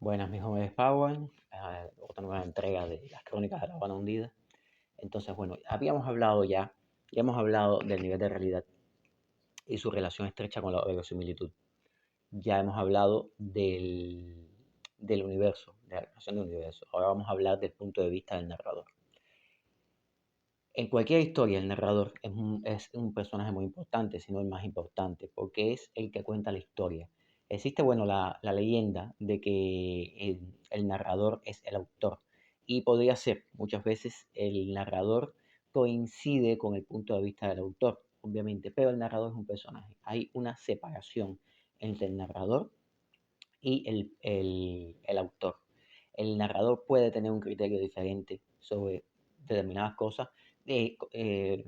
Buenas, mis jóvenes Power, otra nueva entrega de las crónicas de la Habana Hundida. Entonces, bueno, ya hemos hablado del nivel de realidad y su relación estrecha con la verosimilitud. Ya hemos hablado del universo, de la relación del universo. Ahora vamos a hablar del punto de vista del narrador. En cualquier historia, el narrador es un personaje muy importante, si no el más importante, porque es el que cuenta la historia. Existe, bueno, la leyenda de que el narrador es el autor, y podría ser, muchas veces el narrador coincide con el punto de vista del autor, obviamente, pero el narrador es un personaje. Hay una separación entre el narrador y el autor. El narrador puede tener un criterio diferente sobre determinadas cosas eh, eh,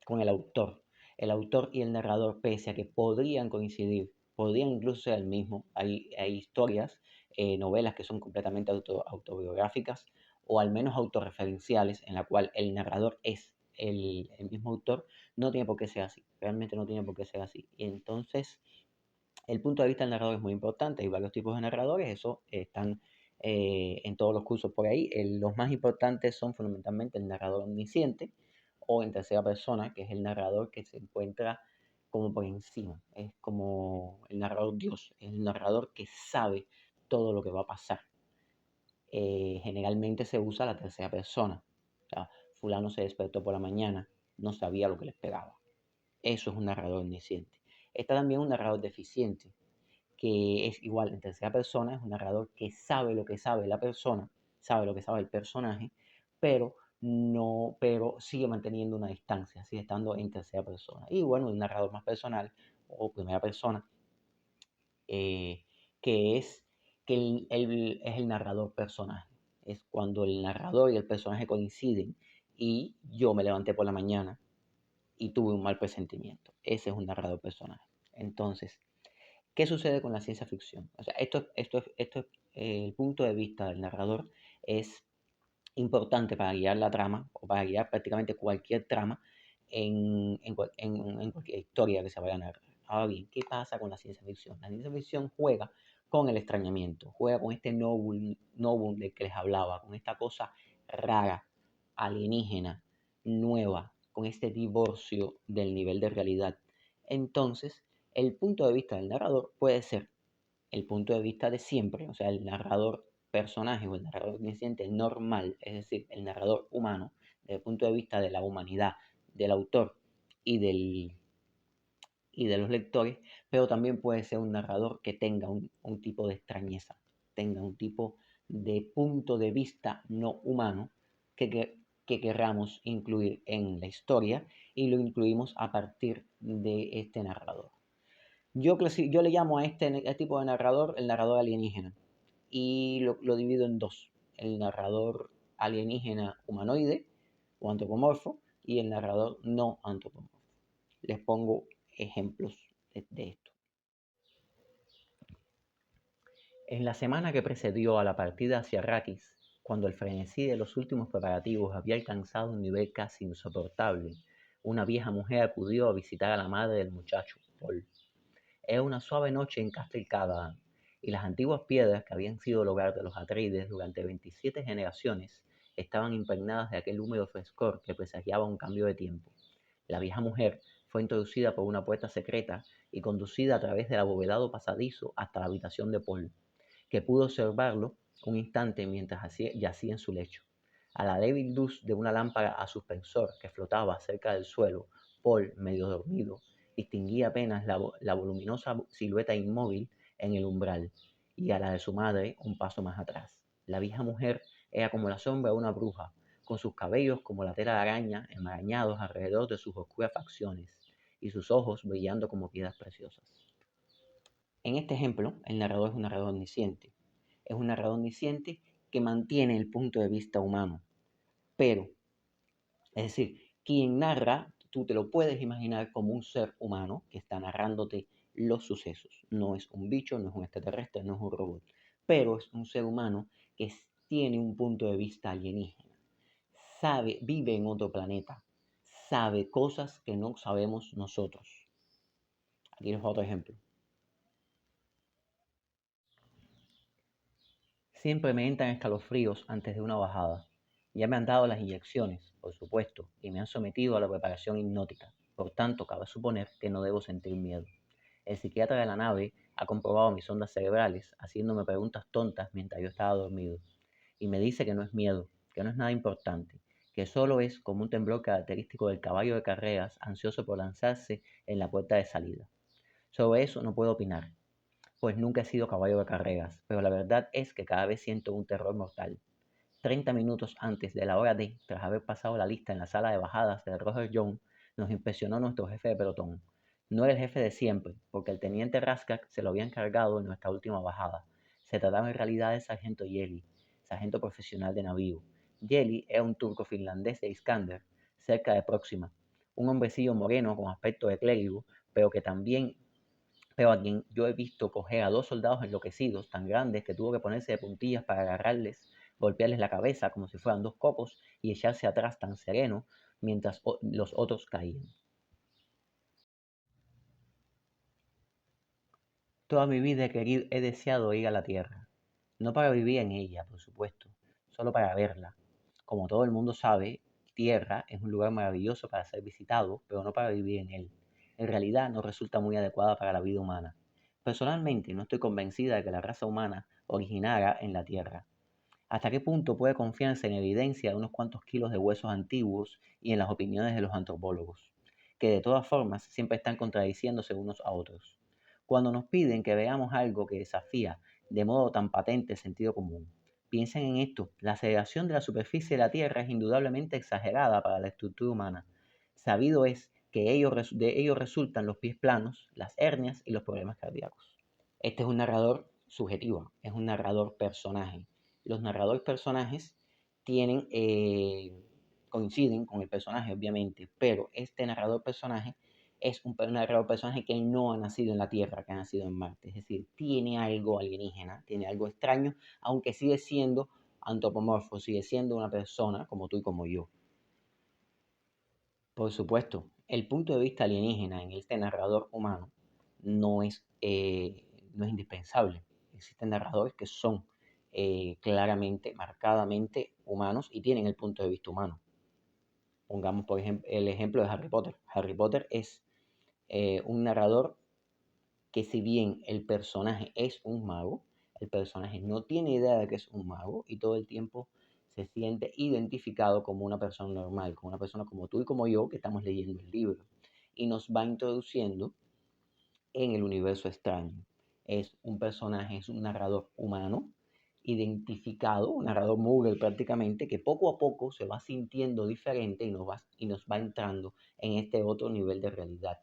con el autor. El autor y el narrador, pese a que podrían coincidir, podrían incluso ser el mismo. Hay historias, novelas que son completamente autobiográficas o al menos autorreferenciales, en la cual el narrador es el mismo autor. No tiene por qué ser así, realmente no tiene por qué ser así. Y entonces el punto de vista del narrador es muy importante. Hay varios tipos de narradores, eso están en todos los cursos por ahí. Los más importantes son fundamentalmente el narrador omnisciente o en tercera persona, que es el narrador que se encuentra como por encima. Es como el narrador Dios, es el narrador que sabe todo lo que va a pasar. Generalmente se usa la tercera persona. O sea, fulano se despertó por la mañana, no sabía lo que le esperaba. Eso es un narrador omnisciente. Está también un narrador deficiente, que es igual en tercera persona, es un narrador que sabe lo que sabe la persona, sabe lo que sabe el personaje, pero pero sigue manteniendo una distancia, sigue estando en tercera persona. Y bueno, un narrador más personal o primera persona, eh, que es es el narrador personaje. Es cuando el narrador y el personaje coinciden y yo me levanté por la mañana y tuve un mal presentimiento. Ese es un narrador personaje. Entonces, ¿qué sucede con la ciencia ficción? O sea, el punto de vista del narrador es importante para guiar la trama o para guiar prácticamente cualquier trama en cualquier historia que se vaya a narrar. Ahora bien, ¿qué pasa con la ciencia ficción? La ciencia ficción juega con el extrañamiento, juega con este novum del que les hablaba, con esta cosa rara, alienígena, nueva, con este divorcio del nivel de realidad. Entonces, el punto de vista del narrador puede ser el punto de vista de siempre, o sea, el narrador personaje o el narrador omnisciente normal, es decir, el narrador humano, desde el punto de vista de la humanidad, del autor y, y de los lectores, pero también puede ser un narrador que tenga un tipo de extrañeza, tenga un tipo de punto de vista no humano que querramos incluir en la historia y lo incluimos a partir de este narrador. Yo le llamo a este tipo de narrador el narrador alienígena y lo divido en dos, el narrador alienígena humanoide o antropomorfo y el narrador no antropomorfo. Les pongo ejemplos de esto. En la semana que precedió a la partida hacia Arrakis, cuando el frenesí de los últimos preparativos había alcanzado un nivel casi insoportable, una vieja mujer acudió a visitar a la madre del muchacho, Paul. Era una suave noche en Castle Cagadan, y las antiguas piedras que habían sido el hogar de los Atreides durante 27 generaciones estaban impregnadas de aquel húmedo frescor que presagiaba un cambio de tiempo. La vieja mujer fue introducida por una puerta secreta y conducida a través del abovedado pasadizo hasta la habitación de Paul, que pudo observarlo un instante mientras yacía en su lecho. A la débil luz de una lámpara a suspensor que flotaba cerca del suelo, Paul, medio dormido, distinguía apenas la voluminosa silueta inmóvil en el umbral, y a la de su madre un paso más atrás. La vieja mujer era como la sombra de una bruja, con sus cabellos como la tela de araña enmarañados alrededor de sus oscuras facciones, y sus ojos brillando como piedras preciosas. En este ejemplo, el narrador es un narrador omnisciente. Es un narrador omnisciente que mantiene el punto de vista humano, pero, es decir, quien narra, tú te lo puedes imaginar como un ser humano que está narrándote los sucesos. No es un bicho, no es un extraterrestre, no es un robot, pero es un ser humano que tiene un punto de vista alienígena. vive en otro planeta, sabe cosas que no sabemos nosotros. Aquí les otro ejemplo. Siempre me entran escalofríos antes de una bajada. Ya me han dado las inyecciones, por supuesto, y me han sometido a la preparación hipnótica. Por tanto, cabe suponer que no debo sentir miedo. El psiquiatra de la nave ha comprobado mis ondas cerebrales, haciéndome preguntas tontas mientras yo estaba dormido. Y me dice que no es miedo, que no es nada importante, que solo es como un temblor característico del caballo de carreras ansioso por lanzarse en la puerta de salida. Sobre eso no puedo opinar, pues nunca he sido caballo de carreras, pero la verdad es que cada vez siento un terror mortal. 30 minutos antes de la hora D, tras haber pasado la lista en la sala de bajadas del Roger John, nos impresionó nuestro jefe de pelotón. No era el jefe de siempre, porque el teniente Raskak se lo había encargado en nuestra última bajada. Se trataba en realidad del sargento Yeli, sargento profesional de navío. Yeli era un turco finlandés de Iskander, cerca de Próxima, un hombrecillo moreno con aspecto de clérigo, pero a quien yo he visto coger a 2 soldados enloquecidos tan grandes que tuvo que ponerse de puntillas para agarrarles, golpearles la cabeza como si fueran 2 cocos y echarse atrás tan sereno mientras los otros caían. Toda mi vida he deseado ir a la Tierra, no para vivir en ella, por supuesto, solo para verla. Como todo el mundo sabe, Tierra es un lugar maravilloso para ser visitado, pero no para vivir en él. En realidad no resulta muy adecuada para la vida humana. Personalmente no estoy convencida de que la raza humana originara en la Tierra. ¿Hasta qué punto puede confiarse en evidencia de unos cuantos kilos de huesos antiguos y en las opiniones de los antropólogos, que de todas formas siempre están contradiciéndose unos a otros? Cuando nos piden que veamos algo que desafía de modo tan patente el sentido común, piensen en esto: la aceleración de la superficie de la Tierra es indudablemente exagerada para la estructura humana. Sabido es que de ello resultan los pies planos, las hernias y los problemas cardíacos. Este es un narrador subjetivo, es un narrador personaje. Los narradores personajes tienen, coinciden con el personaje, obviamente, pero este narrador personaje es un narrador personaje que no ha nacido en la Tierra, que ha nacido en Marte. Es decir, tiene algo alienígena, tiene algo extraño, aunque sigue siendo antropomorfo, sigue siendo una persona como tú y como yo. Por supuesto, el punto de vista alienígena en este narrador humano no es, no es indispensable. Existen narradores que son claramente, marcadamente humanos y tienen el punto de vista humano. Pongamos, por ejemplo, el ejemplo de Harry Potter. Harry Potter es un narrador que, si bien el personaje es un mago, el personaje no tiene idea de que es un mago y todo el tiempo se siente identificado como una persona normal, como una persona como tú y como yo que estamos leyendo el libro. Y nos va introduciendo en el universo extraño. Es un personaje, es un narrador humano, identificado, un narrador Moogle prácticamente, que poco a poco se va sintiendo diferente y nos va entrando en este otro nivel de realidad.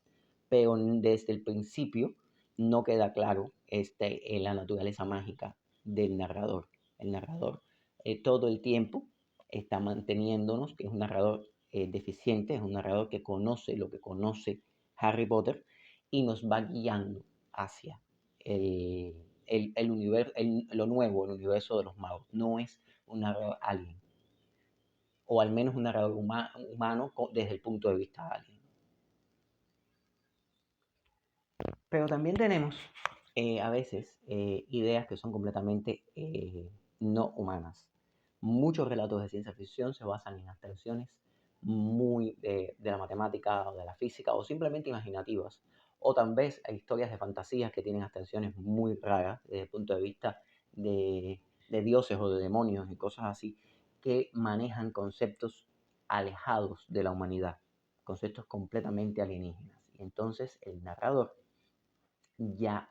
Pero desde el principio no queda claro la naturaleza mágica del narrador. El narrador todo el tiempo está manteniéndonos, que es un narrador deficiente, es un narrador que conoce lo que conoce Harry Potter y nos va guiando hacia el universo, lo nuevo, el universo de los magos. No es un narrador alien, o al menos un narrador humano desde el punto de vista alien. Pero también tenemos a veces ideas que son completamente no humanas. Muchos relatos de ciencia ficción se basan en abstracciones muy de la matemática o de la física o simplemente imaginativas. O tal vez hay historias de fantasías que tienen abstracciones muy raras desde el punto de vista de dioses o de demonios y cosas así, que manejan conceptos alejados de la humanidad, conceptos completamente alienígenas. Y entonces el narrador ya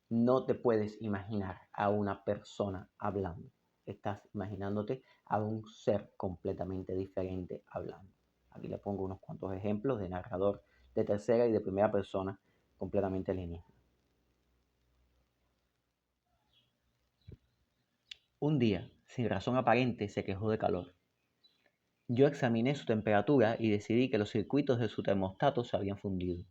no te puedes imaginar a una persona hablando. Estás imaginándote a un ser completamente diferente hablando. Aquí le pongo unos cuantos ejemplos de narrador de tercera y de primera persona completamente alienígena. Un día, sin razón aparente, se quejó de calor. Yo examiné su temperatura y decidí que los circuitos de su termostato se habían fundido.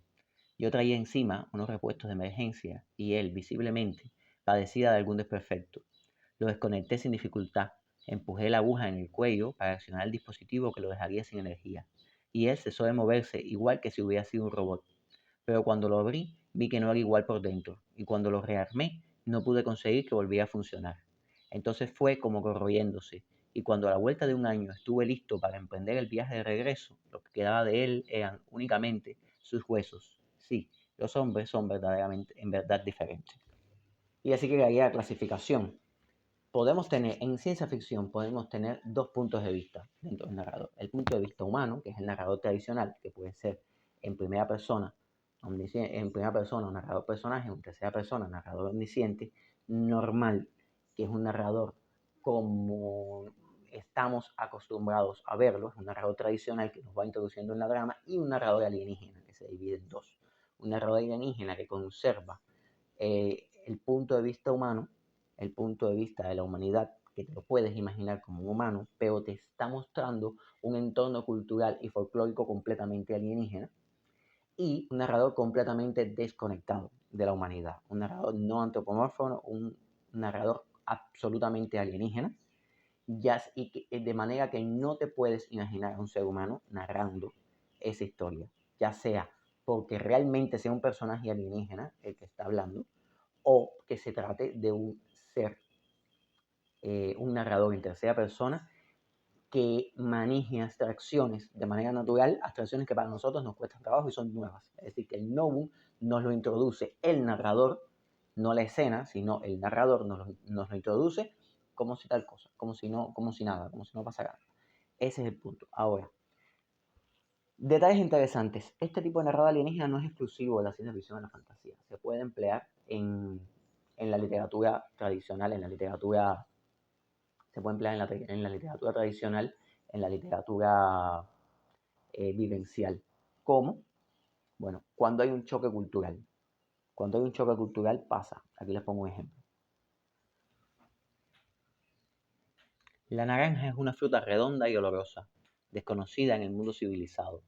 Yo traía encima unos repuestos de emergencia y él, visiblemente, padecía de algún desperfecto. Lo desconecté sin dificultad Empujé la aguja en el cuello para accionar el dispositivo que lo dejaría sin energía, y él cesó de moverse igual que si hubiera sido un robot. Pero cuando lo abrí, vi que no era igual por dentro, y cuando lo rearmé, no pude conseguir que volviera a funcionar. Entonces fue como corroyéndose, y cuando a la vuelta de un año estuve listo para emprender el viaje de regreso, lo que quedaba de él eran únicamente sus huesos. Sí, los hombres son verdaderamente, en verdad diferentes. Y así que la clasificación. Podemos tener, en ciencia ficción, podemos tener dos puntos de vista dentro del narrador. El punto de vista humano, que es el narrador tradicional, que puede ser en primera persona, en primera persona, un narrador personaje, en tercera persona, narrador omnisciente, normal, que es un narrador como estamos acostumbrados a verlo, es un narrador tradicional que nos va introduciendo en la trama, y un narrador alienígena, que se divide en dos. Un narrador alienígena que conserva el punto de vista humano, el punto de vista de la humanidad, que te lo puedes imaginar como un humano, pero te está mostrando un entorno cultural y folclórico completamente alienígena, y un narrador completamente desconectado de la humanidad, un narrador no antropomórfico, un narrador absolutamente alienígena, y de manera que no te puedes imaginar a un ser humano narrando esa historia, ya sea porque realmente sea un personaje alienígena el que está hablando, o que se trate de un ser, un narrador en tercera persona que maneje abstracciones de manera natural, abstracciones que para nosotros nos cuestan trabajo y son nuevas. Es decir, que el novum nos lo introduce el narrador, no la escena, sino el narrador nos lo introduce como si tal cosa, como si nada, como si no pasara. Ese es el punto. Ahora, detalles interesantes. Este tipo de narrador alienígena no es exclusivo de la ciencia ficción y la fantasía. Se puede emplear en la literatura tradicional, se puede emplear en la literatura tradicional, en la literatura vivencial. ¿Cómo? Bueno, cuando hay un choque cultural. Cuando hay un choque cultural pasa. Aquí les pongo un ejemplo. La naranja es una fruta redonda y olorosa, desconocida en el mundo civilizado,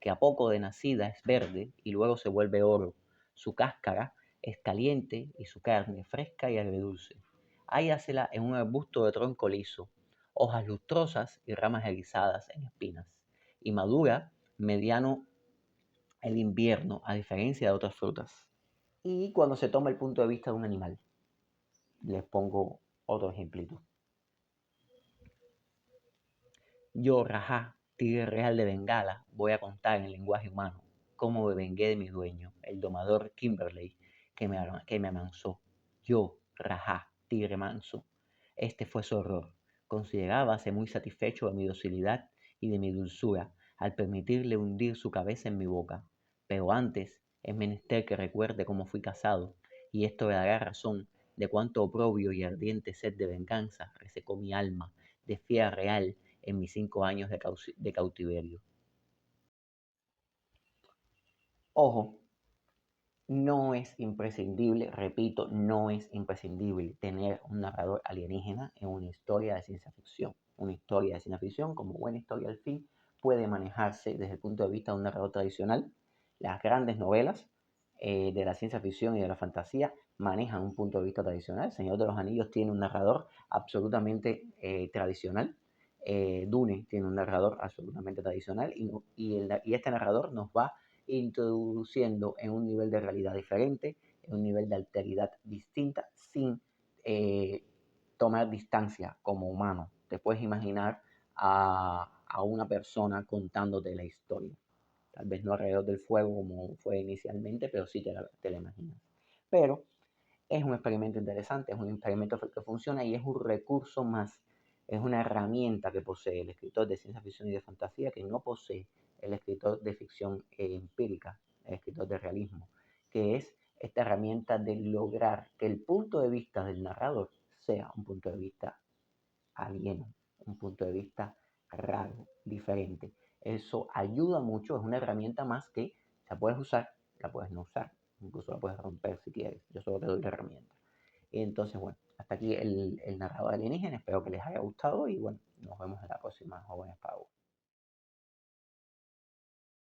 que a poco de nacida es verde y luego se vuelve oro. Su cáscara es caliente y su carne fresca y agridulce. Háyasela en un arbusto de tronco liso, hojas lustrosas y ramas erizadas en espinas, y madura mediano el invierno, a diferencia de otras frutas. Y cuando se toma el punto de vista de un animal, les pongo otro ejemplito. Yo, Rajá, tigre real de Bengala, voy a contar en lenguaje humano cómo me vengué de mi dueño, el domador Kimberley, que me amansó. Yo, Rajá, tigre manso. Este fue su horror. Considerábase muy satisfecho de mi docilidad y de mi dulzura al permitirle hundir su cabeza en mi boca. Pero antes es menester que recuerde cómo fui casado, y esto le dará razón de cuánto oprobio y ardiente sed de venganza resecó mi alma de fiera real en mis 5 años de cautiverio. Ojo, no es imprescindible, repito, no es imprescindible tener un narrador alienígena en una historia de ciencia ficción. Una historia de ciencia ficción, como buena historia al fin, puede manejarse desde el punto de vista de un narrador tradicional. Las grandes novelas de la ciencia ficción y de la fantasía manejan un punto de vista tradicional. El Señor de los Anillos tiene un narrador absolutamente tradicional. Dune tiene un narrador absolutamente tradicional, y este narrador nos va introduciendo en un nivel de realidad diferente, en un nivel de alteridad distinta, sin eh, tomar distancia como humano. Te puedes imaginar a una persona contándote la historia. Tal vez no alrededor del fuego como fue inicialmente, pero sí te la imaginas. Pero es un experimento interesante, es un experimento que funciona y es un recurso más, es una herramienta que posee el escritor de ciencia ficción y de fantasía que no posee el escritor de ficción empírica, el escritor de realismo, que es esta herramienta de lograr que el punto de vista del narrador sea un punto de vista alieno, un punto de vista raro, diferente. Eso ayuda mucho, es una herramienta más que la puedes usar, la puedes no usar, incluso la puedes romper si quieres. Yo solo te doy la herramienta. Y entonces, bueno, hasta aquí el narrador alienígena. Espero que les haya gustado y bueno, nos vemos en la próxima, jóvenes pagos.